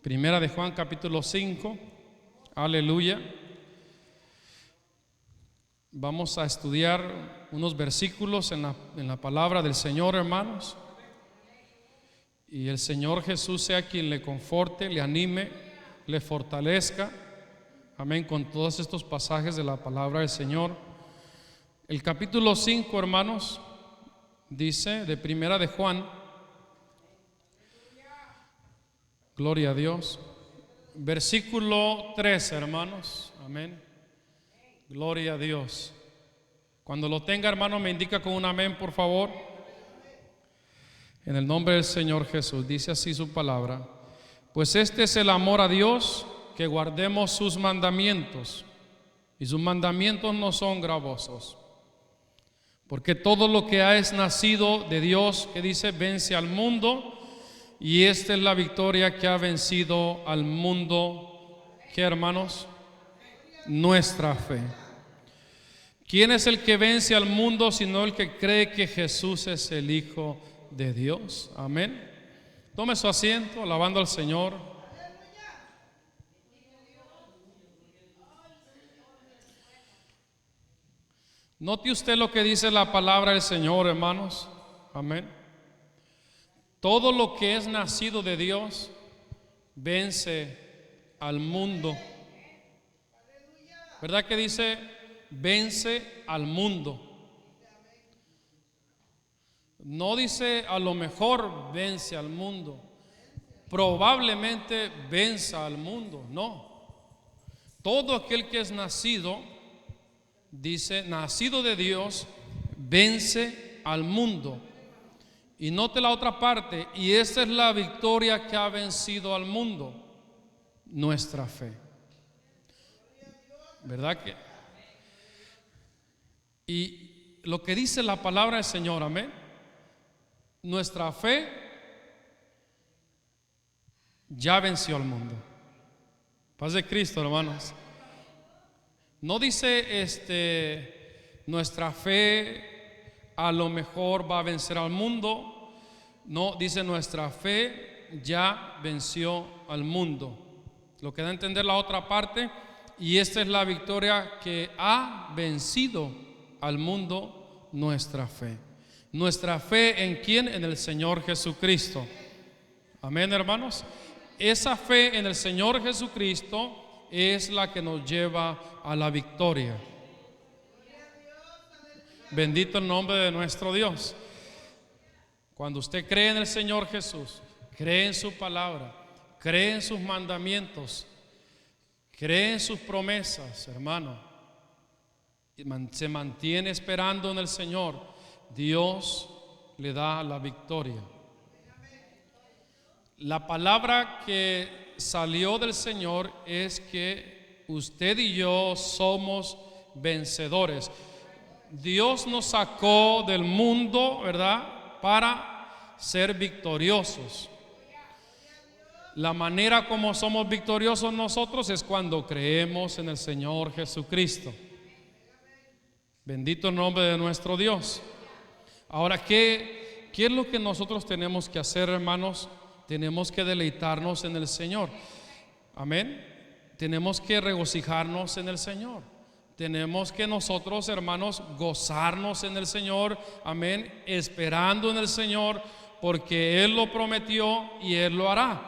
Primera de Juan capítulo 5, aleluya. Vamos a estudiar unos versículos en la palabra del Señor, hermanos. Y el Señor Jesús sea quien le conforte, le anime, le fortalezca. Amén, con todos estos pasajes de la palabra del Señor. El capítulo 5, hermanos, dice de Primera de Juan, gloria a Dios, versículo 13, hermanos, amén, gloria a Dios. Cuando lo tenga, hermano, me indica con un amén, por favor. En el nombre del Señor Jesús, dice así su palabra: pues este es el amor a Dios, que guardemos sus mandamientos, y sus mandamientos no son gravosos. Porque todo lo que es nacido de Dios, que dice, vence al mundo, y esta es la victoria que ha vencido al mundo. ¿Qué, hermanos? Nuestra fe. ¿Quién es el que vence al mundo sino el que cree que Jesús es el Hijo de Dios? Amén. Tome su asiento, alabando al Señor. Note usted lo que dice la palabra del Señor, hermanos. Amén. Todo lo que es nacido de Dios vence al mundo. ¿Verdad que dice vence al mundo? No dice a lo mejor vence al mundo, probablemente venza al mundo. No. Todo aquel que es nacido, dice, nacido de Dios, vence al mundo. Y note la otra parte: y esta es la victoria que ha vencido al mundo, nuestra fe. ¿Verdad que? Y lo que dice la palabra del Señor, amén, nuestra fe ya venció al mundo. Paz de Cristo, hermanos. No dice nuestra fe a lo mejor va a vencer al mundo. No, dice nuestra fe ya venció al mundo. Lo que da a entender la otra parte: y esta es la victoria que ha vencido al mundo, nuestra fe. Nuestra fe, ¿en quién? En el Señor Jesucristo. Amén, hermanos. Esa fe en el Señor Jesucristo es la que nos lleva a la victoria. Bendito el nombre de nuestro Dios. Cuando usted cree en el Señor Jesús, cree en su palabra, cree en sus mandamientos, cree en sus promesas, hermano, y se mantiene esperando en el Señor, Dios le da la victoria. La palabra que salió del Señor es que usted y yo somos vencedores. Dios nos sacó del mundo, ¿verdad?, para ser victoriosos. La manera como somos victoriosos nosotros es cuando creemos en el Señor Jesucristo. Bendito el nombre de nuestro Dios. Ahora, ¿qué es lo que nosotros tenemos que hacer, hermanos? Tenemos que deleitarnos en el Señor. Amén. Tenemos que regocijarnos en el Señor. Tenemos que nosotros, hermanos, gozarnos en el Señor. Amén. Esperando en el Señor, porque Él lo prometió y Él lo hará.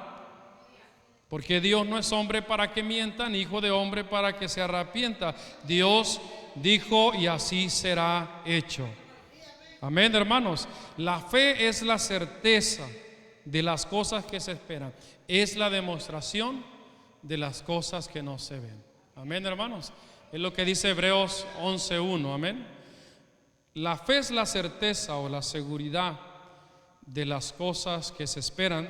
Porque Dios no es hombre para que mienta, ni hijo de hombre para que se arrepienta. Dios dijo y así será hecho. Amén, hermanos. La fe es la certeza de las cosas que se esperan. Es la demostración de las cosas que no se ven. Amén, hermanos. Es lo que dice Hebreos 11:1. Amén. La fe es la certeza o la seguridad de las cosas que se esperan,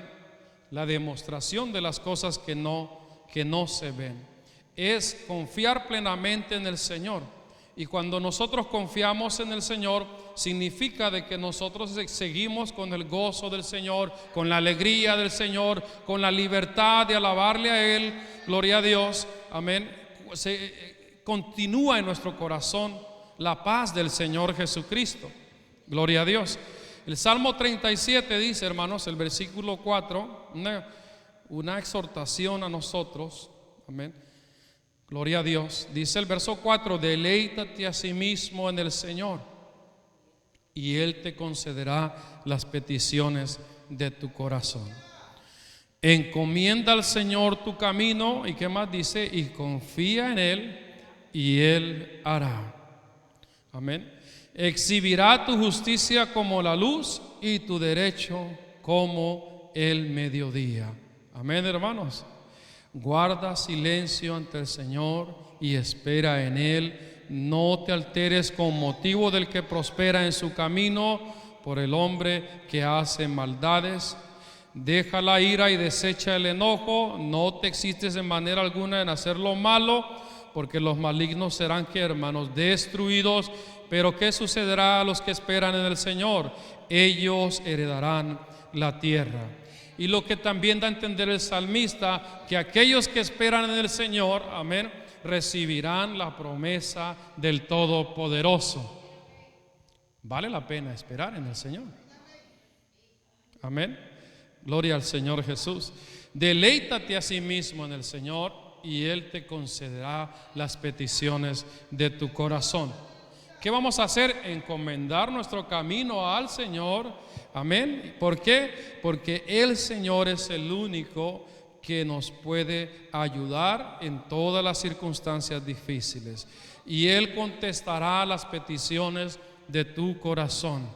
la demostración de las cosas que no se ven. Es confiar plenamente en el Señor. Y cuando nosotros confiamos en el Señor, significa de que nosotros seguimos con el gozo del Señor, con la alegría del Señor, con la libertad de alabarle a Él. Gloria a Dios. Amén. Continúa en nuestro corazón la paz del Señor Jesucristo. Gloria a Dios. El Salmo 37 dice, hermanos, el versículo 4, una exhortación a nosotros. Amén. Gloria a Dios. Dice el verso 4: deleítate a sí mismo en el Señor, y Él te concederá las peticiones de tu corazón. Encomienda al Señor tu camino. ¿Y qué más dice? Y confía en Él, y Él hará. Amén. Exhibirá tu justicia como la luz y tu derecho como el mediodía. Amén, hermanos. Guarda silencio ante el Señor y espera en Él. No te alteres con motivo del que prospera en su camino, por el hombre que hace maldades. Deja la ira y desecha el enojo. No te excites en manera alguna en hacer lo malo, porque los malignos serán, ¿qué, hermanos? Destruidos. Pero ¿qué sucederá a los que esperan en el Señor? Ellos heredarán la tierra. Y lo que también da a entender el salmista, que aquellos que esperan en el Señor, amén, recibirán la promesa del Todopoderoso. Vale la pena esperar en el Señor. Amén. Gloria al Señor Jesús. Deleítate a sí mismo en el Señor, y Él te concederá las peticiones de tu corazón. ¿Qué vamos a hacer? Encomendar nuestro camino al Señor. Amén. ¿Por qué? Porque el Señor es el único que nos puede ayudar en todas las circunstancias difíciles, y Él contestará las peticiones de tu corazón.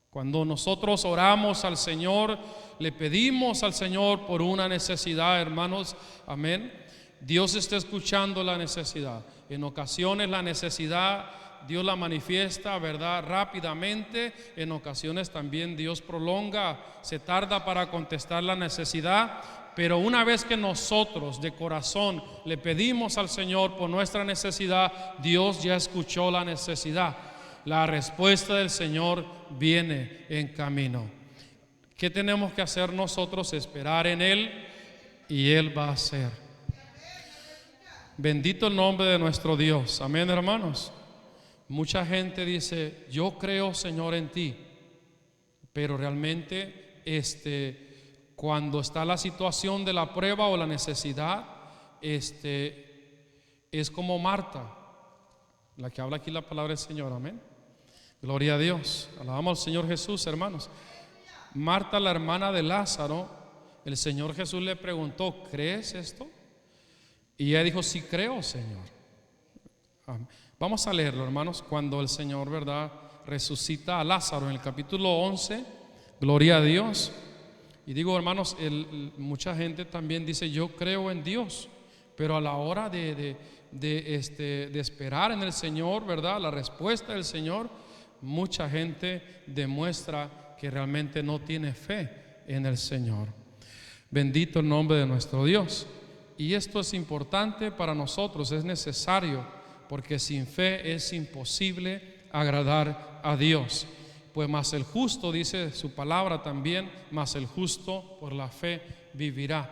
Cuando nosotros oramos al Señor, le pedimos al Señor por una necesidad, hermanos, amén, Dios está escuchando la necesidad. En ocasiones la necesidad Dios la manifiesta, ¿verdad?, rápidamente. En ocasiones también Dios prolonga, se tarda para contestar la necesidad. Pero una vez que nosotros de corazón le pedimos al Señor por nuestra necesidad, Dios ya escuchó la necesidad. La respuesta del Señor viene en camino. ¿Qué tenemos que hacer nosotros? Esperar en Él, y Él va a hacer. Bendito el nombre de nuestro Dios. Amén, hermanos. Mucha gente dice: yo creo, Señor, en ti, pero realmente cuando está la situación de la prueba o la necesidad, es como Marta, la que habla aquí la palabra del Señor. Amén. Gloria a Dios. Alabamos al Señor Jesús, hermanos. Marta, la hermana de Lázaro, el Señor Jesús le preguntó: ¿crees esto? Y ella dijo: sí creo, Señor. Amén. Vamos a leerlo, hermanos. Cuando el Señor, ¿verdad?, resucita a Lázaro en el capítulo 11, gloria a Dios. Y digo, hermanos, mucha gente también dice: yo creo en Dios, pero a la hora de esperar en el Señor, ¿verdad?, la respuesta del Señor, mucha gente demuestra que realmente no tiene fe en el Señor. Bendito el nombre de nuestro Dios. Y esto es importante para nosotros, es necesario, porque sin fe es imposible agradar a Dios. Pues más el justo, dice su palabra también, más el justo por la fe vivirá.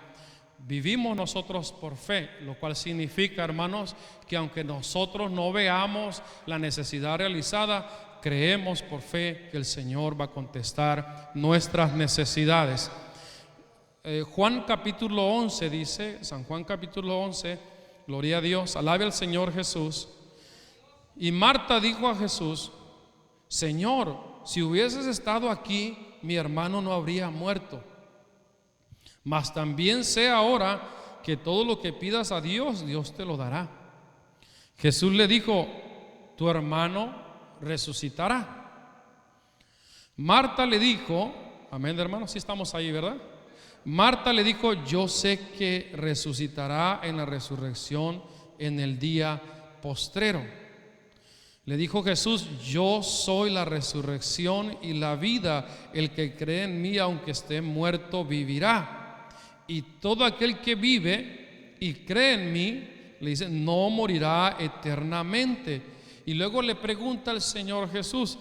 Vivimos nosotros por fe, lo cual significa, hermanos, que aunque nosotros no veamos la necesidad realizada, creemos por fe que el Señor va a contestar nuestras necesidades. Juan capítulo 11 dice, San Juan capítulo 11, gloria a Dios, alabe al Señor Jesús. Y Marta dijo a Jesús: Señor, si hubieses estado aquí, mi hermano no habría muerto. Mas también sé ahora que todo lo que pidas a Dios, Dios te lo dará. Jesús le dijo: tu hermano resucitará. Marta le dijo, amén, hermanos, sí estamos ahí, ¿verdad? Marta le dijo: yo sé que resucitará en la resurrección en el día postrero. Le dijo Jesús: yo soy la resurrección y la vida. El que cree en mí, aunque esté muerto, vivirá. Y todo aquel que vive y cree en mí, le dice, no morirá eternamente. Y luego le pregunta al Señor Jesús: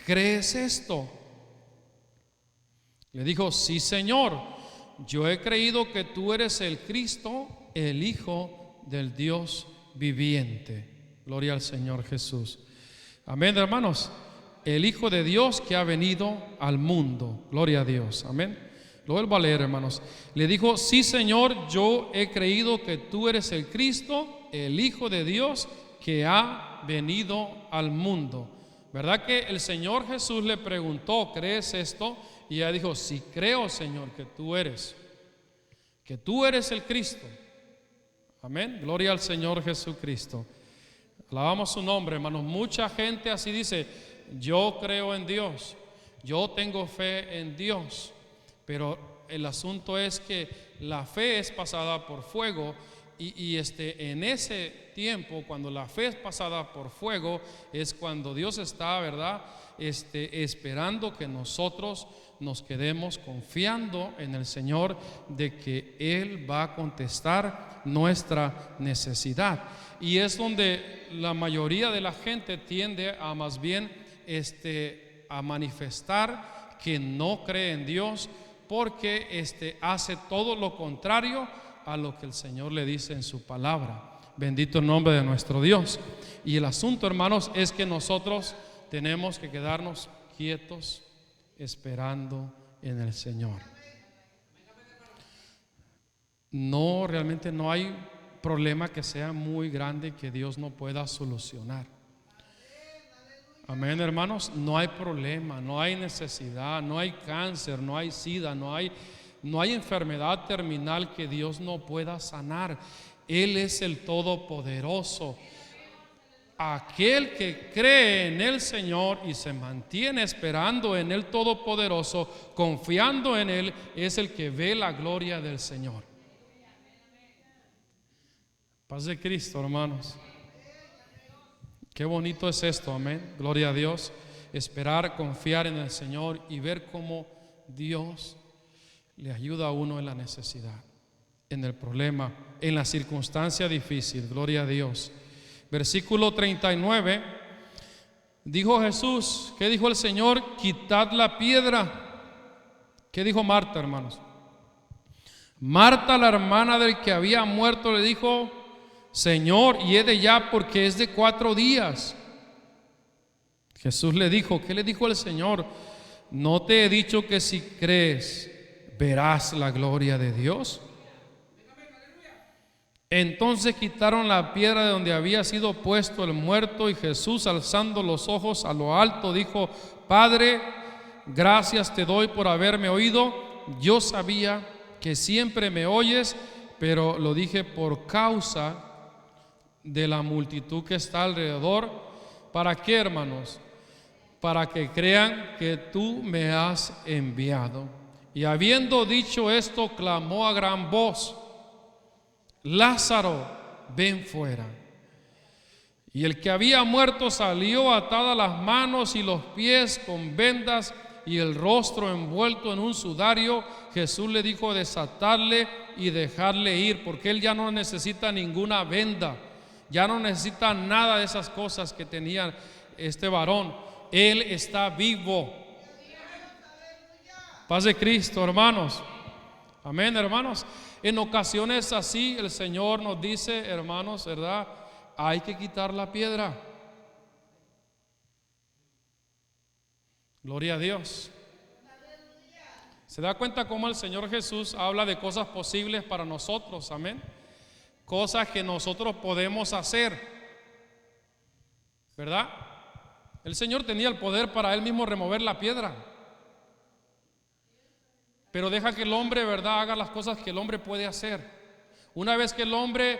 ¿crees esto? Le dijo: sí, Señor. Yo he creído que tú eres el Cristo, el Hijo del Dios viviente. Gloria al Señor Jesús. Amén, hermanos. El Hijo de Dios que ha venido al mundo. Gloria a Dios. Amén. Lo vuelvo a leer, hermanos. Le dijo: sí, Señor, yo he creído que tú eres el Cristo, el Hijo de Dios, que ha venido al mundo. ¿Verdad que el Señor Jesús le preguntó: ¿crees esto? Y ella dijo: sí, creo, Señor, que tú eres el Cristo. Amén. Gloria al Señor Jesucristo. Alabamos su nombre, hermanos. Mucha gente así dice: yo creo en Dios, yo tengo fe en Dios. Pero el asunto es que la fe es pasada por fuego. Y en ese tiempo, cuando la fe es pasada por fuego, es cuando Dios está, ¿verdad?, esperando que nosotros nos quedemos confiando en el Señor, de que Él va a contestar nuestra necesidad. Y es donde la mayoría de la gente tiende a más bien a manifestar que no cree en Dios, porque hace todo lo contrario a lo que el Señor le dice en su palabra. Bendito el nombre de nuestro Dios. Y el asunto, hermanos, es que nosotros tenemos que quedarnos quietos esperando en el Señor. No, realmente no hay problema que sea muy grande que Dios no pueda solucionar. Amén, hermanos. No hay problema, no hay necesidad, no hay cáncer, no hay sida, no hay enfermedad terminal que Dios no pueda sanar. Él es el Todopoderoso. Aquel que cree en el Señor y se mantiene esperando en el Todopoderoso, confiando en Él, es el que ve la gloria del Señor. Paz de Cristo, hermanos. Qué bonito es esto, amén. Gloria a Dios. Esperar, confiar en el Señor y ver cómo Dios le ayuda a uno en la necesidad, en el problema, en la circunstancia difícil. Gloria a Dios. Versículo 39. Dijo Jesús, ¿qué dijo el Señor? Quitad la piedra. ¿Qué dijo Marta, hermanos? Marta, la hermana del que había muerto, le dijo: Señor, hiede ya, porque es de 4 días. Jesús le dijo, ¿qué le dijo el Señor? ¿No te he dicho que si crees verás la gloria de Dios? Entonces quitaron la piedra de donde había sido puesto el muerto, y Jesús, alzando los ojos a lo alto, dijo: Padre, gracias te doy por haberme oído. Yo sabía que siempre me oyes, pero lo dije por causa de la multitud que está alrededor. ¿Para qué, hermanos? Para que crean que tú me has enviado. Y habiendo dicho esto, clamó a gran voz: Lázaro, ven fuera. Y el que había muerto salió, atadas las manos y los pies con vendas y el rostro envuelto en un sudario. Jesús le dijo: desatarle y dejarle ir, porque él ya no necesita ninguna venda, ya no necesita nada de esas cosas que tenía este varón. Él está vivo. Paz de Cristo, hermanos. Amén, hermanos. En ocasiones así el Señor nos dice, hermanos, ¿verdad? Hay que quitar la piedra. Gloria a Dios. ¿Se da cuenta cómo el Señor Jesús habla de cosas posibles para nosotros? Amén. Cosas que nosotros podemos hacer, ¿verdad? El Señor tenía el poder para Él mismo remover la piedra, pero deja que el hombre, ¿verdad?, haga las cosas que el hombre puede hacer. Una vez que el hombre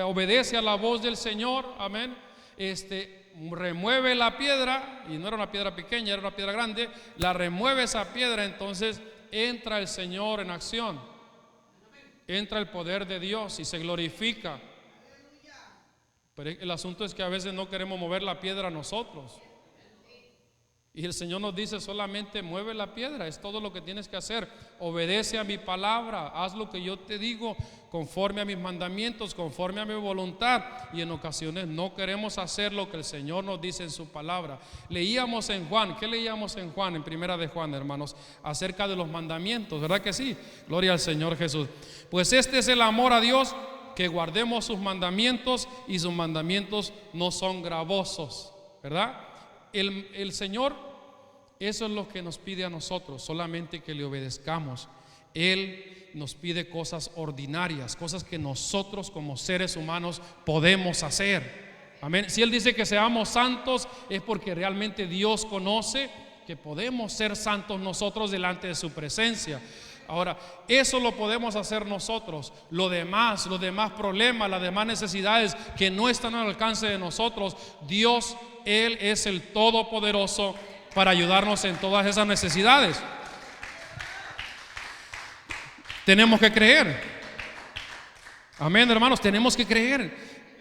obedece a la voz del Señor, amén, remueve la piedra, y no era una piedra pequeña, era una piedra grande, la remueve esa piedra. Entonces entra el Señor en acción, entra el poder de Dios y se glorifica. Pero el asunto es que a veces no queremos mover la piedra nosotros. Y el Señor nos dice: solamente mueve la piedra, es todo lo que tienes que hacer. Obedece a mi palabra, haz lo que yo te digo, conforme a mis mandamientos, conforme a mi voluntad. Y en ocasiones no queremos hacer lo que el Señor nos dice en su palabra. Leíamos en Juan, ¿qué leíamos en Juan? En primera de Juan, hermanos, acerca de los mandamientos, ¿verdad que sí? Gloria al Señor Jesús. Pues este es el amor a Dios, que guardemos sus mandamientos, y sus mandamientos no son gravosos, ¿verdad? El Señor Eso es lo que nos pide a nosotros, solamente que le obedezcamos. Él nos pide cosas ordinarias, cosas que nosotros como seres humanos podemos hacer. Amén. Si Él dice que seamos santos, es porque realmente Dios conoce que podemos ser santos nosotros delante de su presencia. Ahora, eso lo podemos hacer nosotros. Los demás problemas, las demás necesidades que no están al alcance de nosotros, Dios, Él es el Todopoderoso para ayudarnos en todas esas necesidades. Tenemos que creer. Amén, hermanos, tenemos que creer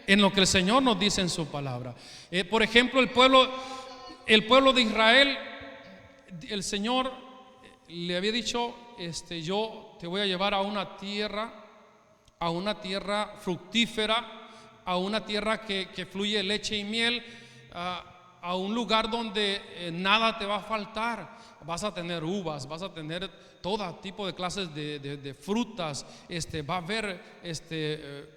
en lo que el Señor nos dice en su palabra. Por ejemplo, el pueblo de Israel, el Señor le había dicho, yo te voy a llevar a una tierra fructífera, a una tierra que fluye leche y miel, a un lugar donde nada te va a faltar. Vas a tener uvas, vas a tener todo tipo de clases de frutas, va a haber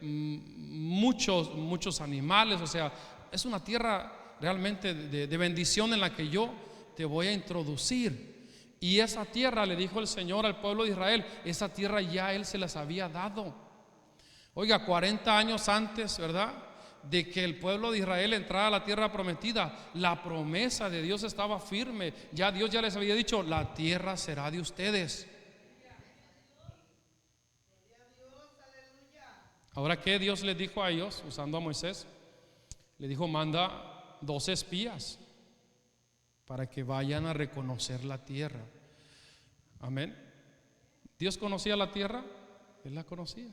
muchos animales. O sea, es una tierra realmente de bendición en la que yo te voy a introducir. Y esa tierra, le dijo el Señor al pueblo de Israel, esa tierra ya Él se las había dado. Oiga, 40 años antes, ¿verdad?, de que el pueblo de Israel entrara a la tierra prometida, la promesa de Dios estaba firme. Ya Dios ya les había dicho, la tierra será de ustedes. Ahora, ¿qué Dios les dijo a ellos usando a Moisés? Le dijo, manda 2 espías para que vayan a reconocer la tierra. Amén. ¿Dios conocía la tierra? Él la conocía.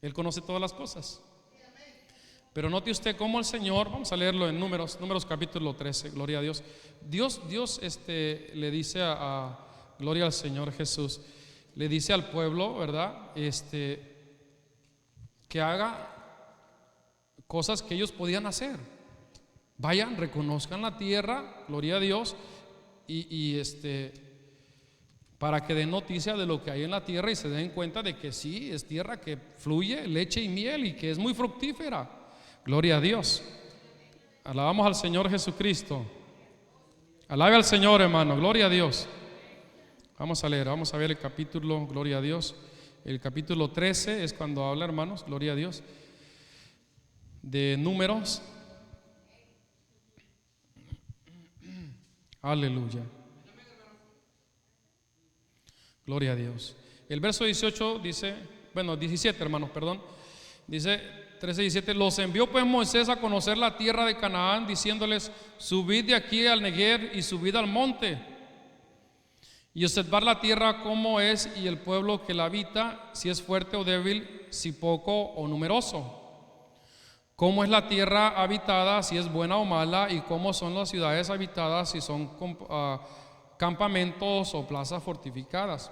Él conoce todas las cosas. Pero note usted cómo el Señor, vamos a leerlo en Números capítulo 13, gloria a Dios. Dios le dice gloria al Señor Jesús, le dice al pueblo, ¿verdad? Que haga cosas que ellos podían hacer. Vayan, reconozcan la tierra, gloria a Dios, y para que den noticia de lo que hay en la tierra y se den cuenta de que sí, es tierra que fluye leche y miel y que es muy fructífera. Gloria a Dios. Alabamos al Señor Jesucristo. Alabe al Señor, hermano. Gloria a Dios. Vamos a ver el capítulo, gloria a Dios. El capítulo 13 es cuando habla, hermanos, gloria a Dios, de Números. Aleluya. Gloria a Dios. El verso 18 dice, 17, hermanos, perdón. Dice 13:17, los envió pues Moisés a conocer la tierra de Canaán, diciéndoles, subid de aquí al Neguev y subid al monte y observar la tierra cómo es y el pueblo que la habita, si es fuerte o débil, si poco o numeroso, cómo es la tierra habitada, si es buena o mala, y cómo son las ciudades habitadas, si son campamentos o plazas fortificadas,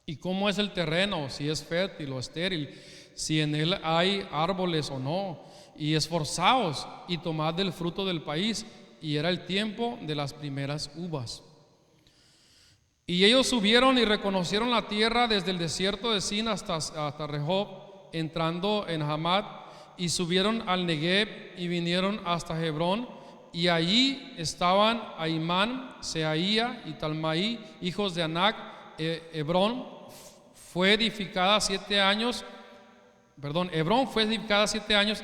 y cómo es el terreno, si es fértil o estéril, si en él hay árboles o no, y esforzaos y tomad del fruto del país. Y era el tiempo de las primeras uvas. Y ellos subieron y reconocieron la tierra desde el desierto de Sin hasta Rehob, entrando en Hamat, y subieron al Neguev y vinieron hasta Hebrón, y allí estaban Ahimán, Seaía y Talmaí, hijos de Anac. Hebrón fue edificada 7 años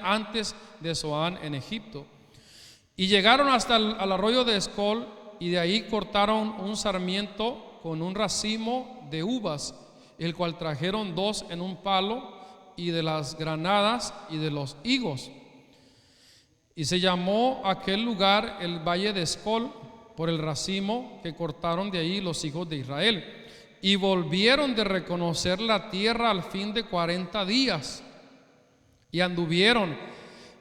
antes de Zoán en Egipto. Y llegaron hasta al arroyo de Escol, y de ahí cortaron un sarmiento con un racimo de uvas, el cual trajeron 2 en un palo, y de las granadas y de los higos. Y se llamó aquel lugar el valle de Escol por el racimo que cortaron de ahí los hijos de Israel. Y volvieron de reconocer la tierra al fin de 40 días. Y anduvieron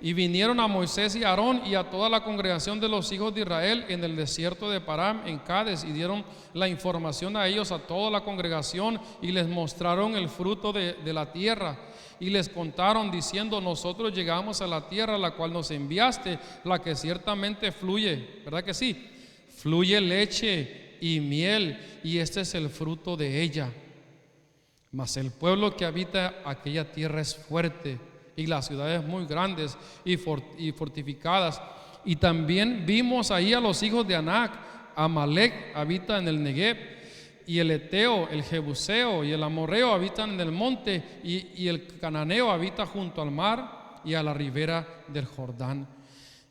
y vinieron a Moisés y a Aarón y a toda la congregación de los hijos de Israel en el desierto de Param, en Cades, y dieron la información a ellos, a toda la congregación, y les mostraron el fruto de la tierra. Y les contaron diciendo, nosotros llegamos a la tierra a la cual nos enviaste, la que ciertamente fluye, ¿verdad que sí? Fluye leche y miel, y este es el fruto de ella. Mas el pueblo que habita aquella tierra es fuerte, y las ciudades muy grandes y fortificadas. Y también vimos ahí a los hijos de Anac, Amalek habita en el Negev, y el Eteo, el Jebuseo y el Amorreo habitan en el monte, y el Cananeo habita junto al mar y a la ribera del Jordán.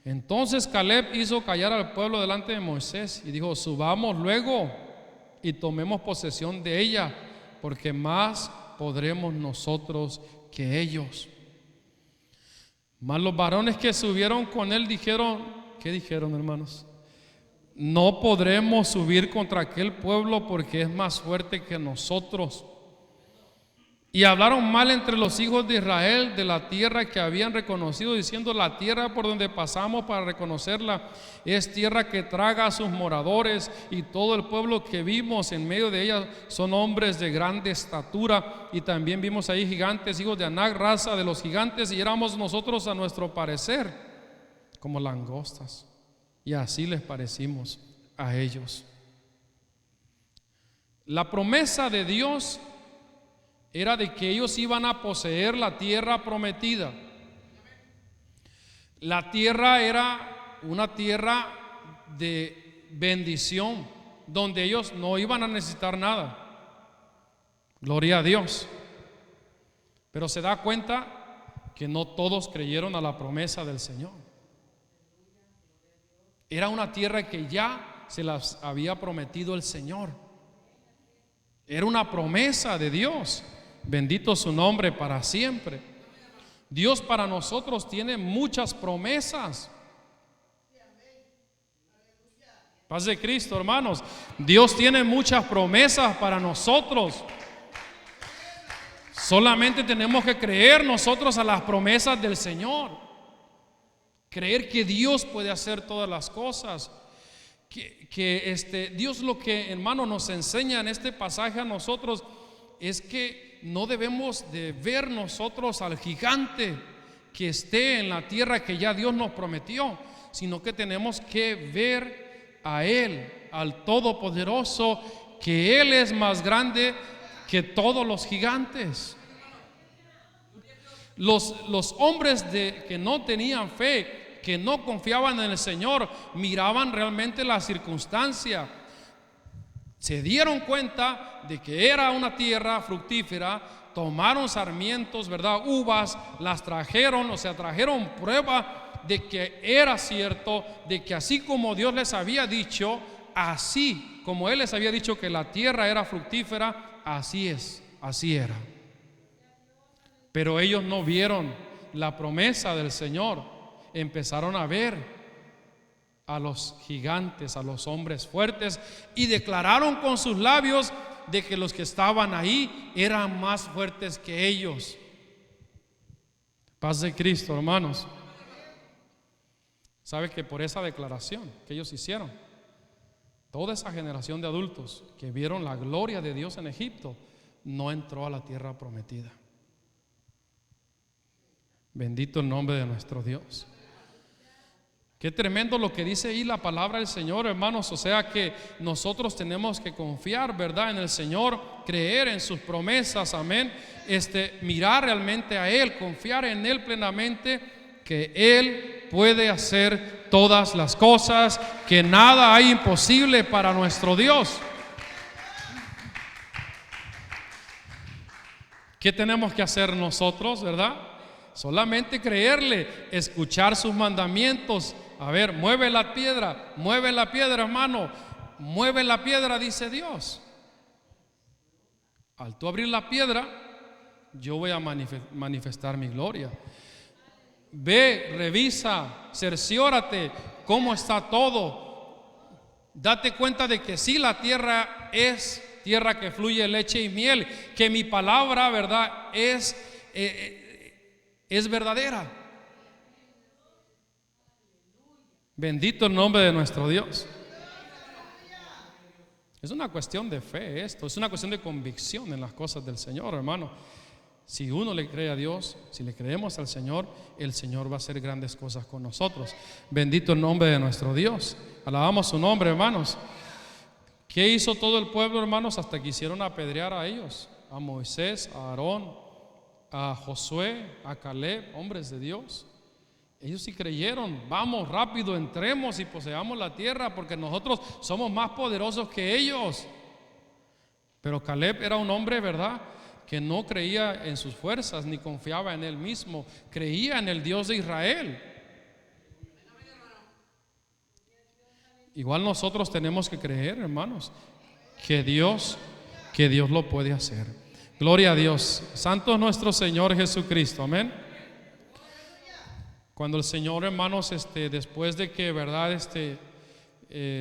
Entonces Caleb hizo callar al pueblo delante de Moisés y dijo: subamos luego y tomemos posesión de ella, porque más podremos nosotros que ellos. Mas los varones que subieron con él dijeron, ¿qué dijeron, hermanos? No podremos subir contra aquel pueblo porque es más fuerte que nosotros. Y hablaron mal entre los hijos de Israel de la tierra que habían reconocido, diciendo: la tierra por donde pasamos para reconocerla es tierra que traga a sus moradores, y todo el pueblo que vimos en medio de ella son hombres de grande estatura. Y también vimos ahí gigantes, hijos de Anac, raza de los gigantes, y éramos nosotros a nuestro parecer como langostas, y así les parecimos a ellos. La promesa de Dios era de que ellos iban a poseer la tierra prometida. La tierra era una tierra de bendición, donde ellos no iban a necesitar nada. Gloria a Dios. Pero se da cuenta que no todos creyeron a la promesa del Señor. Era una tierra que ya se las había prometido el Señor. Era una promesa de Dios. Bendito su nombre para siempre. Dios para nosotros tiene muchas promesas. Paz de Cristo, hermanos. Dios tiene muchas promesas para nosotros. Solamente tenemos que creer nosotros a las promesas del Señor. Creer que Dios puede hacer todas las cosas. Dios, lo que, hermano, nos enseña en este pasaje a nosotros es que no debemos de ver nosotros al gigante que esté en la tierra que ya Dios nos prometió, sino que tenemos que ver a Él, al Todopoderoso, que Él es más grande que todos los gigantes. Los hombres que no tenían fe, que no confiaban en el Señor, miraban realmente la circunstancia. Se dieron cuenta de que era una tierra fructífera, tomaron sarmientos, ¿verdad? Uvas, las trajeron, trajeron prueba de que era cierto, de que así como Dios les había dicho, así como Él les había dicho que la tierra era fructífera, así es, así era. Pero ellos no vieron la promesa del Señor, empezaron a ver a los gigantes, a los hombres fuertes, y declararon con sus labios de que los que estaban ahí eran más fuertes que ellos. Paz de Cristo, hermanos. ¿Sabe que por esa declaración que ellos hicieron, toda esa generación de adultos que vieron la gloria de Dios en Egipto no entró a la tierra prometida? Bendito el nombre de nuestro Dios. Qué tremendo lo que dice ahí la palabra del Señor, hermanos. O sea que nosotros tenemos que confiar, ¿verdad?, en el Señor, creer en sus promesas, amén. Mirar realmente a Él, confiar en Él plenamente, que Él puede hacer todas las cosas, que nada hay imposible para nuestro Dios. ¿Qué tenemos que hacer nosotros, verdad? Solamente creerle, escuchar sus mandamientos. A ver, mueve la piedra, hermano, mueve la piedra, dice Dios. Al tú abrir la piedra, yo voy a manifestar mi gloria. Ve, revisa, cerciórate cómo está todo. Date cuenta de que sí, la tierra es tierra que fluye leche y miel, que mi palabra, ¿verdad?, es verdadera. Bendito el nombre de nuestro Dios. Es una cuestión de fe esto, es una cuestión de convicción en las cosas del Señor, hermano. Si uno le cree a Dios, si le creemos al Señor, el Señor va a hacer grandes cosas con nosotros. Bendito el nombre de nuestro Dios. Alabamos su nombre, hermanos. ¿Qué hizo todo el pueblo, hermanos? Hasta quisieron apedrear a ellos, a Moisés, a Aarón, a Josué, a Caleb, hombres de Dios. Ellos sí creyeron, vamos rápido, entremos y poseamos la tierra porque nosotros somos más poderosos que ellos. Pero Caleb era un hombre, ¿verdad?, que no creía en sus fuerzas ni confiaba en él mismo, creía en el Dios de Israel. Igual nosotros tenemos que creer, hermanos, que Dios lo puede hacer. Gloria a Dios. Santo es nuestro Señor Jesucristo, amén. Cuando el Señor, hermanos, después de que, verdad,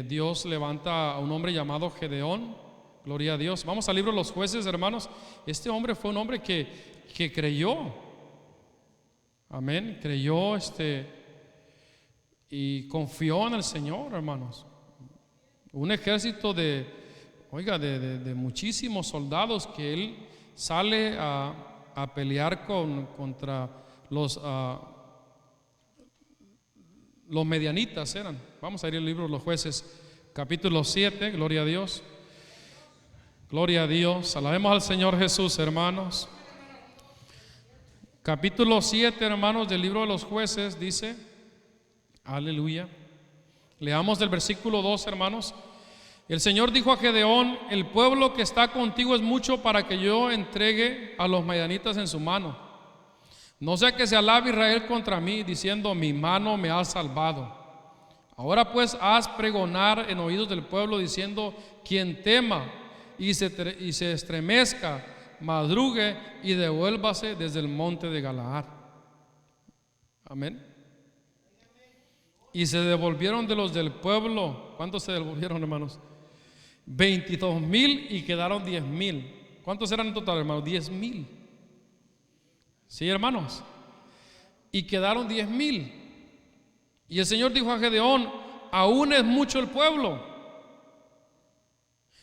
Dios levanta a un hombre llamado Gedeón, gloria a Dios. Vamos al libro de los Jueces, hermanos. Este hombre fue un hombre que creyó, amén, creyó, y confió en el Señor, hermanos. Un ejército de muchísimos soldados que él sale a pelear contra los medianitas eran. Vamos a ir al libro de los Jueces, capítulo 7, gloria a Dios. Gloria a Dios, alabemos al Señor Jesús, hermanos. Capítulo 7, hermanos, del libro de los Jueces dice, aleluya. Leamos del versículo 2, hermanos. El Señor dijo a Gedeón: el pueblo que está contigo es mucho para que yo entregue a los madianitas en su mano. No sea que se alabe Israel contra mí, diciendo: mi mano me ha salvado. Ahora pues haz pregonar en oídos del pueblo, diciendo: quien tema y se estremezca, madrugue y devuélvase desde el monte de Galaad. Amén. Y se devolvieron de los del pueblo. ¿Cuántos se devolvieron, hermanos? 22,000 y quedaron 10,000. ¿Cuántos eran en total, hermanos? 10,000. Sí, hermanos. Y quedaron 10,000. Y el Señor dijo a Gedeón: aún es mucho el pueblo.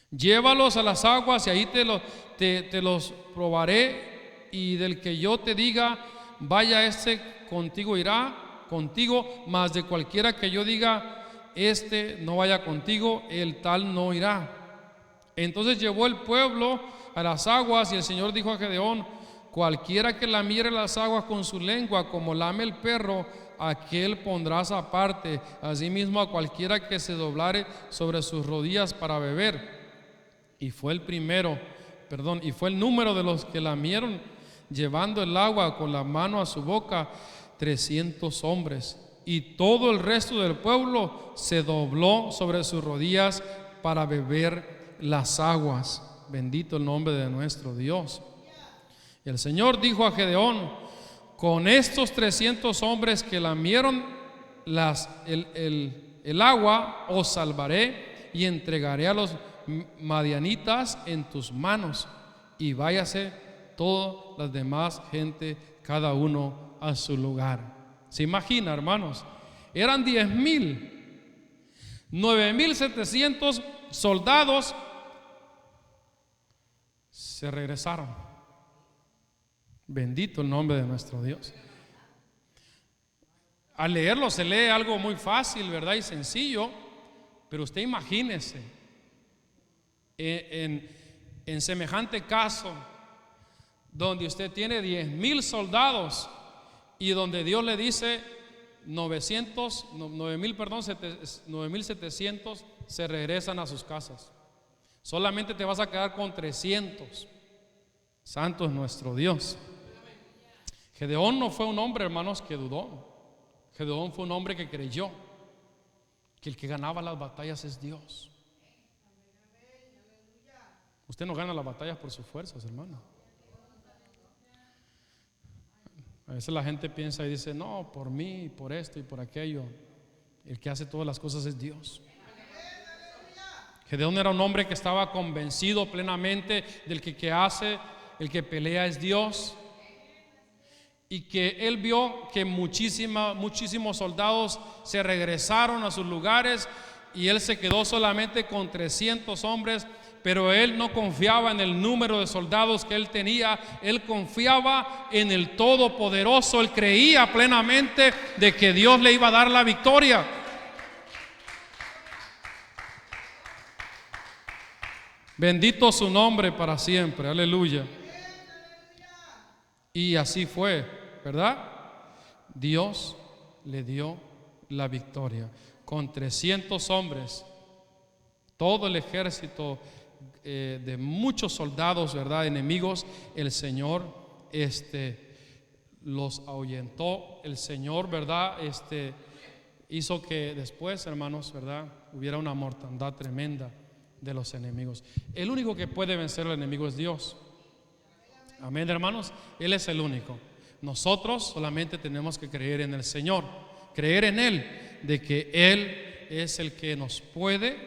Llévalos a las aguas y ahí te los probaré. Y del que yo te diga, vaya contigo, irá contigo, mas de cualquiera que yo diga, no vaya contigo, el tal no irá. Entonces llevó el pueblo a las aguas y el Señor dijo a Gedeón: cualquiera que lamiere las aguas con su lengua como lame el perro, aquel pondrás aparte. Asimismo a cualquiera que se doblare sobre sus rodillas para beber. Y fue el número de los que lamieron llevando el agua con la mano a su boca, 300 hombres. Y todo el resto del pueblo se dobló sobre sus rodillas para beber las aguas. Bendito el nombre de nuestro Dios. Y el Señor dijo a Gedeón: con estos 300 hombres que lamieron el agua, os salvaré y entregaré a los madianitas en tus manos. Y váyase toda la demás gente, cada uno a su lugar. ¿Se imagina, hermanos? Eran 10,000, 9,700 soldados se regresaron. Bendito el nombre de nuestro Dios. Al leerlo se lee algo muy fácil, ¿verdad? Y sencillo. Pero usted imagínese en semejante caso, donde usted tiene 10,000 soldados y donde Dios le dice 9,700 se regresan a sus casas. Solamente te vas a quedar con 300. Santo es nuestro Dios. Gedeón no fue un hombre, hermanos, que dudó. Gedeón fue un hombre que creyó que el que ganaba las batallas es Dios. Usted no gana las batallas por sus fuerzas, hermano. A veces la gente piensa y dice: no, por mí, por esto y por aquello. El que hace todas las cosas es Dios. Gedeón era un hombre que estaba convencido plenamente del que hace, el que pelea es Dios. Y que él vio que muchísimos soldados se regresaron a sus lugares y él se quedó solamente con 300 hombres. Pero él no confiaba en el número de soldados que él tenía, él confiaba en el Todopoderoso. Él creía plenamente de que Dios le iba a dar la victoria. Bendito su nombre para siempre, aleluya. Y así fue, ¿verdad? Dios le dio la victoria. Con 300 hombres, todo el ejército de muchos soldados, ¿verdad?, enemigos, el Señor los ahuyentó. El Señor, ¿verdad?, hizo que después, hermanos, ¿verdad?, hubiera una mortandad tremenda de los enemigos. El único que puede vencer al enemigo es Dios. Amén, hermanos. Él es el único. Nosotros solamente tenemos que creer en el Señor, creer en Él, de que Él es el que nos puede,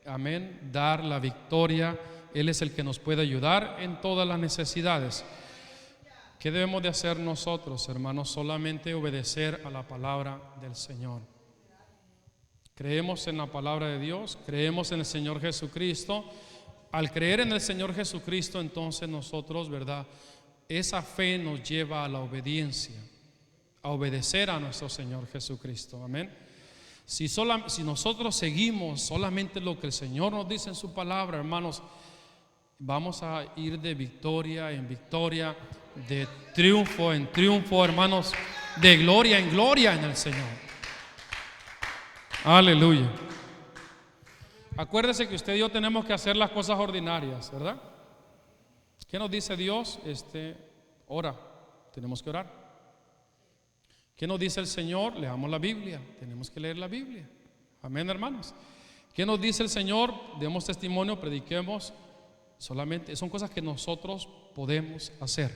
amén, dar la victoria. Él es el que nos puede ayudar en todas las necesidades. ¿Qué debemos de hacer nosotros, hermanos? Solamente obedecer a la palabra del Señor. Creemos en la palabra de Dios, creemos en el Señor Jesucristo. Al creer en el Señor Jesucristo, entonces nosotros, ¿verdad?, esa fe nos lleva a la obediencia, a obedecer a nuestro Señor Jesucristo. Amén. Si nosotros seguimos solamente lo que el Señor nos dice en su palabra, hermanos, vamos a ir de victoria en victoria, de triunfo en triunfo, hermanos, de gloria en gloria en el Señor. Aleluya. Acuérdese que usted y yo tenemos que hacer las cosas ordinarias, ¿verdad? ¿Qué nos dice Dios? Ora, tenemos que orar. ¿Qué nos dice el Señor? Leamos la Biblia, tenemos que leer la Biblia. Amén, hermanos. ¿Qué nos dice el Señor? Demos testimonio, prediquemos. Solamente son cosas que nosotros podemos hacer.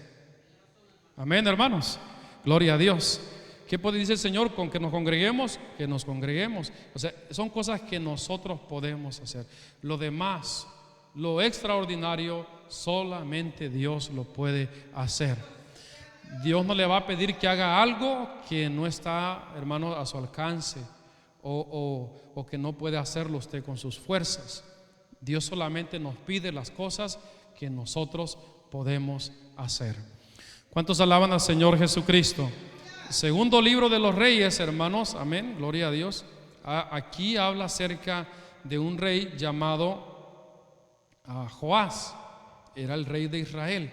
Amén, hermanos. Gloria a Dios. ¿Qué dice el Señor? Con que nos congreguemos, que nos congreguemos. O sea, son cosas que nosotros podemos hacer. Lo demás, lo extraordinario, solamente Dios lo puede hacer. Dios no le va a pedir que haga algo que no está, hermano, a su alcance, o que no puede hacerlo usted con sus fuerzas. Dios solamente nos pide las cosas que nosotros podemos hacer. ¿Cuántos alaban al Señor Jesucristo? Segundo libro de los Reyes, hermanos, amén, gloria a Dios. Aquí habla acerca de un rey llamado Joás. Era el rey de Israel.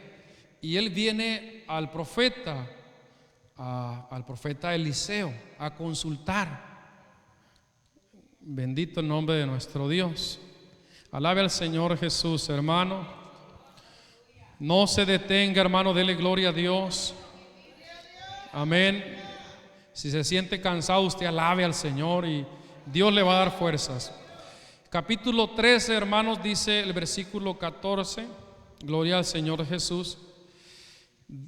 Y él viene al profeta Eliseo a consultar. Bendito el nombre de nuestro Dios. Alabe al Señor Jesús, hermano. No se detenga, hermano, dele gloria a Dios. Amén. Si se siente cansado, usted alabe al Señor y Dios le va a dar fuerzas. Capítulo 13, hermanos, dice el versículo 14. Gloria al Señor Jesús.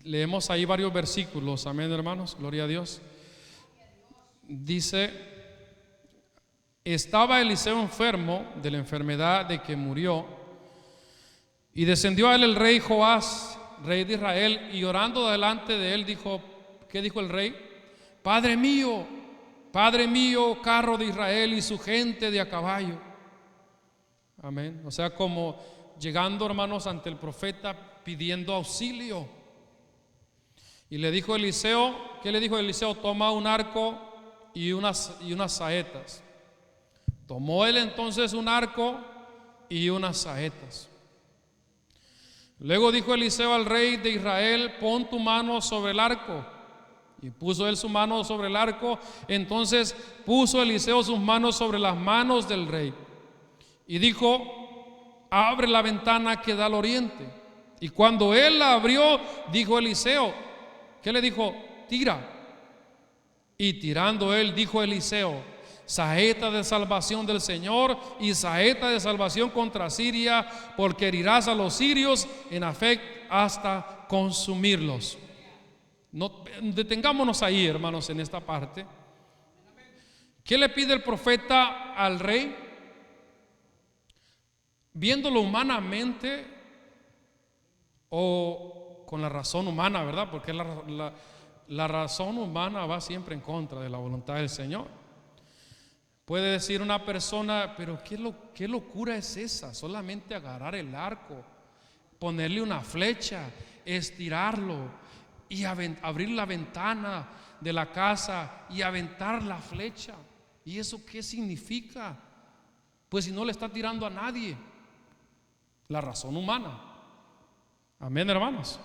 Leemos ahí varios versículos. Amén, hermanos. Gloria a Dios. Dice: estaba Eliseo enfermo de la enfermedad de que murió, y descendió a él el rey Joás, rey de Israel, y orando delante de él dijo, ¿qué dijo el rey? Padre mío, carro de Israel y su gente de a caballo. Amén. O sea, como llegando, hermanos, ante el profeta pidiendo auxilio. Y le dijo Eliseo, ¿qué le dijo Eliseo? Toma un arco y unas saetas. Tomó él entonces un arco y unas saetas. Luego dijo Eliseo al rey de Israel, pon tu mano sobre el arco. Y puso él su mano sobre el arco. Entonces puso Eliseo sus manos sobre las manos del rey y dijo, abre la ventana que da al oriente. Y cuando él la abrió, dijo Eliseo, ¿qué le dijo? Tira. Y tirando él, dijo Eliseo, saeta de salvación del Señor y saeta de salvación contra Siria, porque herirás a los sirios en Afec hasta consumirlos. No, detengámonos ahí, hermanos, en esta parte. ¿Qué le pide el profeta al rey? Viéndolo humanamente o con la razón humana, ¿verdad? Porque la razón humana va siempre en contra de la voluntad del Señor. Puede decir una persona, pero ¿qué locura es esa? Solamente agarrar el arco, ponerle una flecha, estirarlo y abrir la ventana de la casa y aventar la flecha. ¿Y eso qué significa? Pues si no le está tirando a nadie. La razón humana. Amén, hermanos.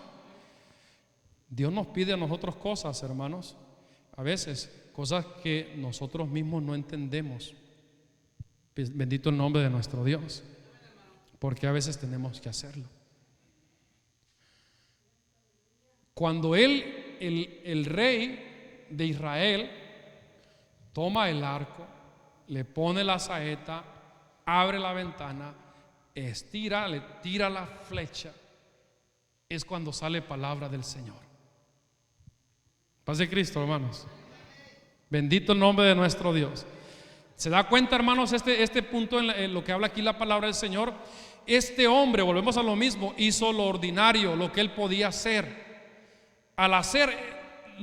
Dios nos pide a nosotros cosas, hermanos. A veces cosas que nosotros mismos no entendemos. Bendito el nombre de nuestro Dios, porque a veces tenemos que hacerlo. Cuando el rey de Israel toma el arco, le pone la saeta, abre la ventana, estira, le tira la flecha, es cuando sale palabra del Señor. Paz de Cristo, hermanos. Bendito el nombre de nuestro Dios. ¿Se da cuenta, hermanos, este punto en lo que habla aquí la palabra del Señor? Este hombre, volvemos a lo mismo, hizo lo ordinario, lo que él podía hacer. Al hacer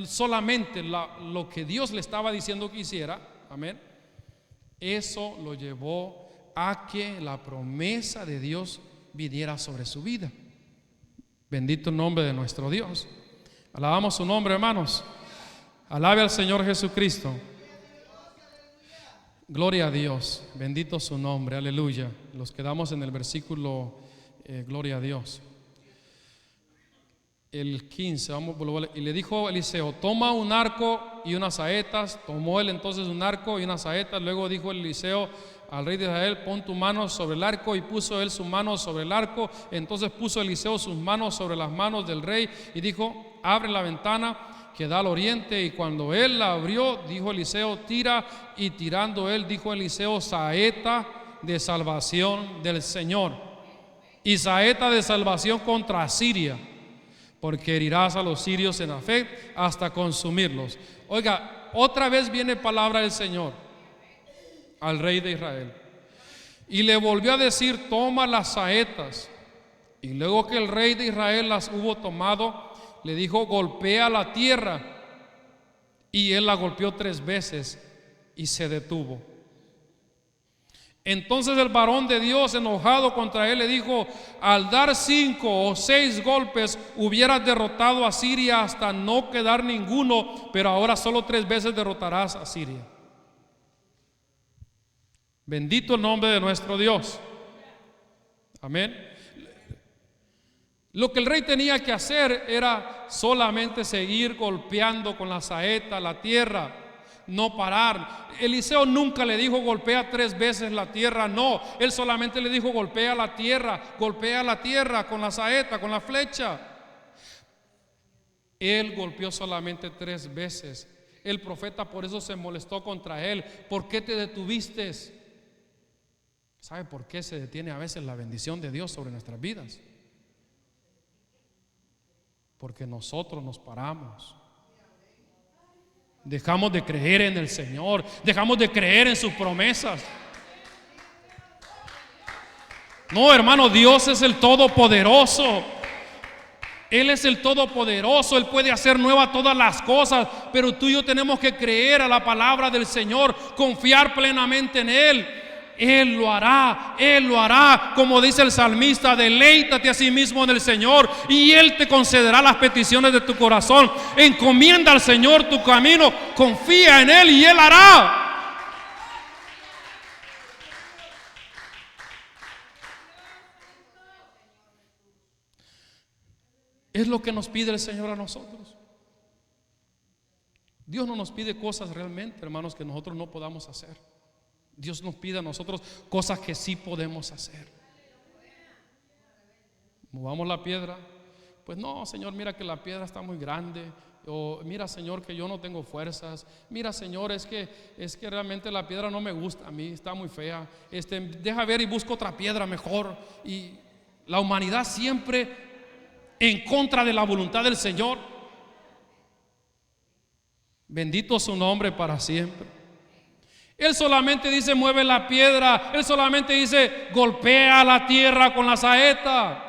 solamente lo que Dios le estaba diciendo que hiciera, amén, eso lo llevó a que la promesa de Dios viniera sobre su vida. Bendito el nombre de nuestro Dios. Alabamos su nombre, hermanos. Alabe al Señor Jesucristo. Gloria a Dios, bendito su nombre, aleluya. Los quedamos en el versículo, gloria a Dios. El 15, y le dijo Eliseo: toma un arco y unas saetas. Tomó él entonces un arco y unas saetas. Luego dijo Eliseo al rey de Israel: pon tu mano sobre el arco. Y puso él su mano sobre el arco. Entonces puso Eliseo sus manos sobre las manos del rey y dijo: abre la ventana que da al oriente. Y cuando él la abrió, dijo Eliseo: tira. Y tirando él, dijo Eliseo: saeta de salvación del Señor, y saeta de salvación contra Asiria, porque herirás a los sirios en Afec hasta consumirlos. Oiga, otra vez viene palabra del Señor al rey de Israel, y le volvió a decir: toma las saetas. Y luego que el rey de Israel las hubo tomado, le dijo: golpea la tierra. Y él la golpeó 3 veces y se detuvo. Entonces el varón de Dios, enojado contra él, le dijo: al dar 5 o 6 golpes hubieras derrotado a Siria hasta no quedar ninguno, pero ahora solo 3 veces derrotarás a Siria. Bendito el nombre de nuestro Dios. Amén. Lo que el rey tenía que hacer era solamente seguir golpeando con la saeta la tierra, no parar. Eliseo nunca le dijo: golpea 3 veces la tierra, no. Él solamente le dijo: golpea la tierra con la saeta, con la flecha. Él golpeó solamente 3 veces. El profeta por eso se molestó contra él. ¿Por qué te detuviste? ¿Sabe por qué se detiene a veces la bendición de Dios sobre nuestras vidas? Porque nosotros nos paramos. Dejamos de creer en el Señor, dejamos de creer en sus promesas. No, hermano, Dios es el Todopoderoso. Él es el Todopoderoso. Él puede hacer nuevas todas las cosas, pero tú y yo tenemos que creer a la palabra del Señor, confiar plenamente en Él. Él lo hará, como dice el salmista: deleítate a sí mismo en el Señor y Él te concederá las peticiones de tu corazón. Encomienda al Señor tu camino, confía en Él y Él hará. Es lo que nos pide el Señor a nosotros. Dios no nos pide cosas realmente, hermanos, que nosotros no podamos hacer. Dios nos pide a nosotros cosas que sí podemos hacer. Movamos la piedra. Pues no, Señor, mira que la piedra está muy grande. O mira, Señor, que yo no tengo fuerzas. Mira, Señor, es que realmente la piedra no me gusta a mí, está muy fea. Deja ver y busco otra piedra mejor. Y la humanidad siempre en contra de la voluntad del Señor. Bendito su nombre para siempre. Él solamente dice: mueve la piedra. Él solamente dice: golpea la tierra con la saeta.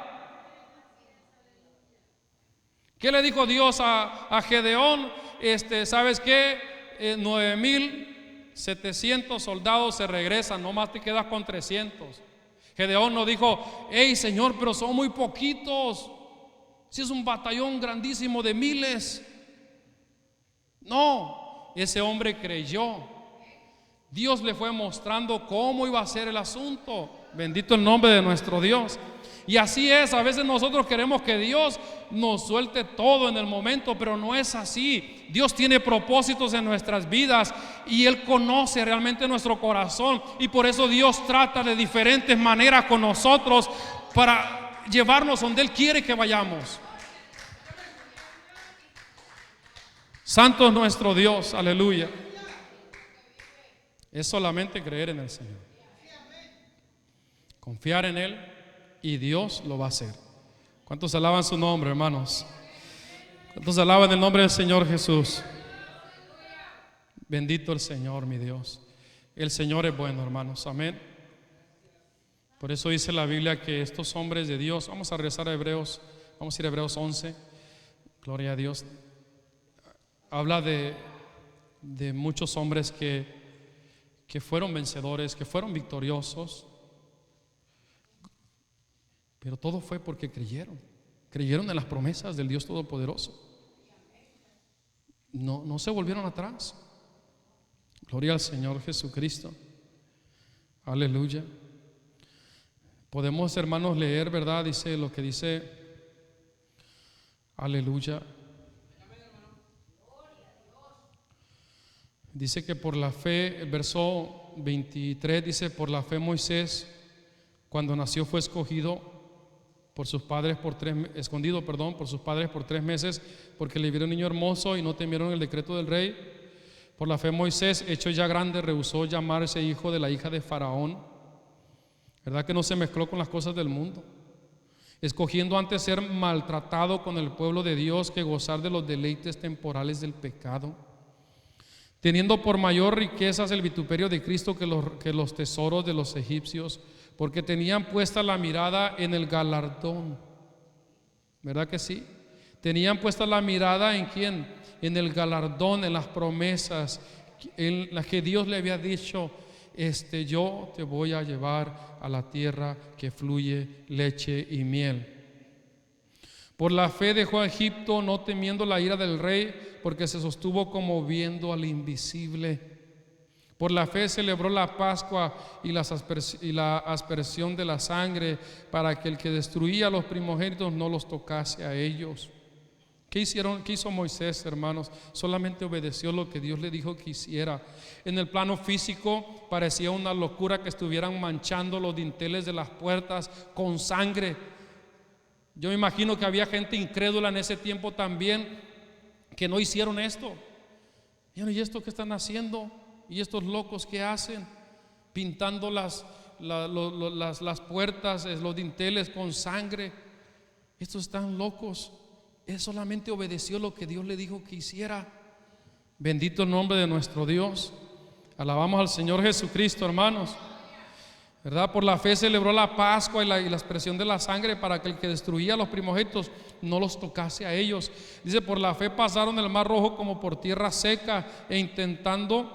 ¿Qué le dijo Dios a Gedeón? ¿Sabes qué? 9,700 soldados se regresan, nomás te quedas con 300. Gedeón no dijo: hey, Señor, pero son muy poquitos, si es un batallón grandísimo de miles. No, ese hombre creyó. Dios le fue mostrando cómo iba a ser el asunto. Bendito el nombre de nuestro Dios. Y así es, a veces nosotros queremos que Dios nos suelte todo en el momento, pero no es así. Dios tiene propósitos en nuestras vidas y Él conoce realmente nuestro corazón, y por eso Dios trata de diferentes maneras con nosotros para llevarnos donde Él quiere que vayamos. Santo es nuestro Dios, aleluya. Es solamente creer en el Señor, confiar en Él, y Dios lo va a hacer. ¿Cuántos alaban su nombre, hermanos? ¿Cuántos alaban el nombre del Señor Jesús? Bendito el Señor, mi Dios. El Señor es bueno, hermanos, amén. Por eso dice la Biblia que estos hombres de Dios, vamos a regresar a Hebreos, vamos a ir a Hebreos 11, gloria a Dios. Habla de muchos hombres que fueron vencedores, que fueron victoriosos, pero todo fue porque creyeron en las promesas del Dios Todopoderoso. No se volvieron atrás. Gloria al Señor Jesucristo, aleluya. Podemos, hermanos, leer, ¿verdad? Dice lo que dice, aleluya. Dice que por la fe, el verso 23 dice: por la fe Moisés, cuando nació, fue escondido por sus padres por 3 meses, porque le vieron niño hermoso y no temieron el decreto del rey. Por la fe Moisés, hecho ya grande, rehusó llamarse hijo de la hija de Faraón. ¿Verdad que no se mezcló con las cosas del mundo? Escogiendo antes ser maltratado con el pueblo de Dios que gozar de los deleites temporales del pecado, teniendo por mayor riquezas el vituperio de Cristo que los tesoros de los egipcios, porque tenían puesta la mirada en el galardón. ¿Verdad que sí? Tenían puesta la mirada ¿en quién? En el galardón, en las promesas en las que Dios le había dicho: yo te voy a llevar a la tierra que fluye leche y miel. Por la fe dejó a Egipto, no temiendo la ira del rey, porque se sostuvo como viendo al invisible. Por la fe celebró la Pascua y la aspersión de la sangre, para que el que destruía a los primogénitos no los tocase a ellos. ¿Qué hizo Moisés, hermanos? Solamente obedeció lo que Dios le dijo que hiciera. En el plano físico parecía una locura que estuvieran manchando los dinteles de las puertas con sangre. Yo me imagino que había gente incrédula en ese tiempo también que no hicieron esto. ¿Y esto qué están haciendo? ¿Y estos locos qué hacen? Pintando las puertas, los dinteles con sangre. Estos están locos. Él solamente obedeció lo que Dios le dijo que hiciera. Bendito el nombre de nuestro Dios. Alabamos al Señor Jesucristo, hermanos. ¿Verdad? Por la fe celebró la Pascua y la expresión de la sangre, para que el que destruía a los primogénitos no los tocase a ellos. Dice: por la fe pasaron el mar Rojo como por tierra seca, e intentando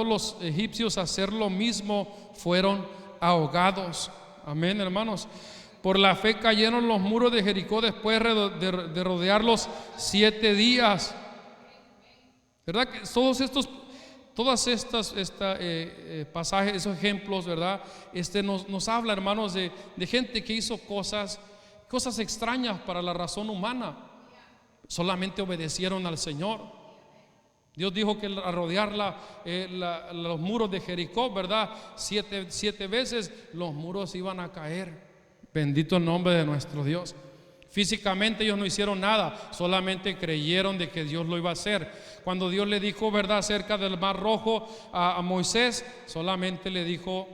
los egipcios hacer lo mismo, fueron ahogados. Amén, hermanos. Por la fe cayeron los muros de Jericó después de rodearlos 7 días. ¿Verdad? Que todas estas pasajes, esos ejemplos, ¿verdad? Nos habla, hermanos, de gente que hizo cosas extrañas para la razón humana. Solamente obedecieron al Señor. Dios dijo que al rodear los muros de Jericó, ¿verdad? 7 veces los muros iban a caer. Bendito el nombre de nuestro Dios. Físicamente ellos no hicieron nada, solamente creyeron de que Dios lo iba a hacer. Cuando Dios le dijo, ¿verdad?, acerca del mar Rojo a Moisés, solamente le dijo: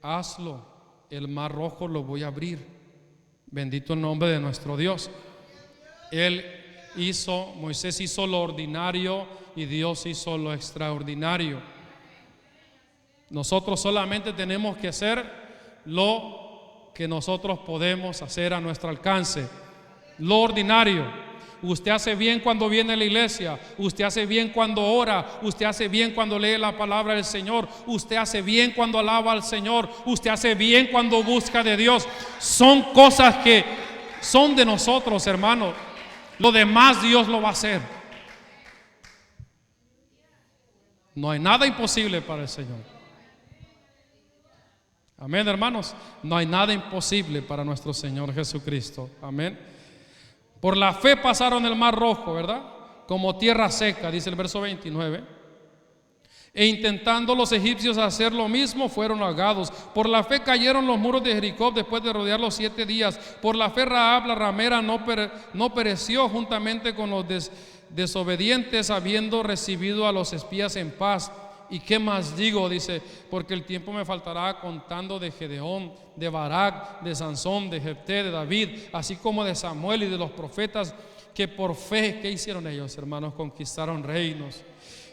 hazlo, el mar Rojo lo voy a abrir. Bendito el nombre de nuestro Dios. Moisés hizo lo ordinario y Dios hizo lo extraordinario. Nosotros solamente tenemos que hacer lo que nosotros podemos hacer a nuestro alcance. Lo ordinario. Usted hace bien cuando viene a la iglesia. Usted hace bien cuando ora. Usted hace bien cuando lee la palabra del Señor. Usted hace bien cuando alaba al Señor. Usted hace bien cuando busca de Dios. Son cosas que son de nosotros, hermanos. Lo demás Dios lo va a hacer. No hay nada imposible para el Señor. Amén, hermanos. No hay nada imposible para nuestro Señor Jesucristo. Amén. Por la fe pasaron el mar rojo, ¿verdad? Como tierra seca, dice el verso 29. E intentando los egipcios hacer lo mismo, fueron ahogados. Por la fe cayeron los muros de Jericó después de rodearlos 7 días. Por la fe Rahab la ramera no pereció juntamente con los desobedientes, habiendo recibido a los espías en paz. ¿Y qué más digo? Dice, porque el tiempo me faltará contando de Gedeón, de Barak, de Sansón, de Jefté, de David, así como de Samuel y de los profetas, que por fe, ¿qué hicieron ellos, hermanos? Conquistaron reinos,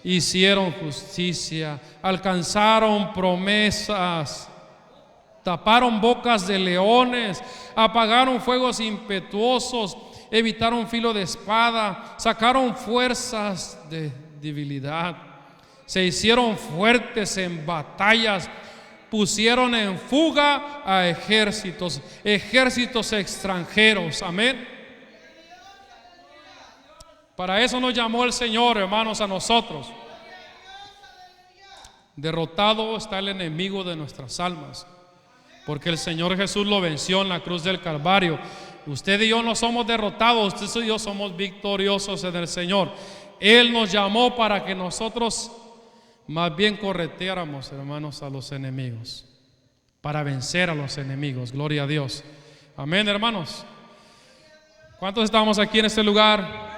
hicieron justicia, alcanzaron promesas, taparon bocas de leones, apagaron fuegos impetuosos, evitaron filo de espada, sacaron fuerzas de debilidad, se hicieron fuertes en batallas, pusieron en fuga a ejércitos extranjeros. Amén. Para eso nos llamó el Señor, hermanos, a nosotros. Derrotado está el enemigo de nuestras almas, porque el Señor Jesús lo venció en la cruz del Calvario. Usted y yo no somos derrotados, usted y yo somos victoriosos en el Señor. Él nos llamó para que nosotros más bien correteáramos, hermanos, a los enemigos, para vencer a los enemigos. Gloria a Dios. Amén, hermanos. ¿Cuántos estamos aquí en este lugar?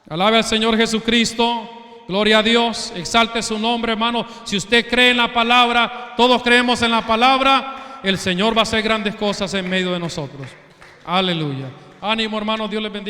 Alabe al Señor Jesucristo. Gloria a Dios. Exalte su nombre, hermano. Si usted cree en la palabra, todos creemos en la palabra, el Señor va a hacer grandes cosas en medio de nosotros. Aleluya. Ánimo, hermano. Dios les bendiga.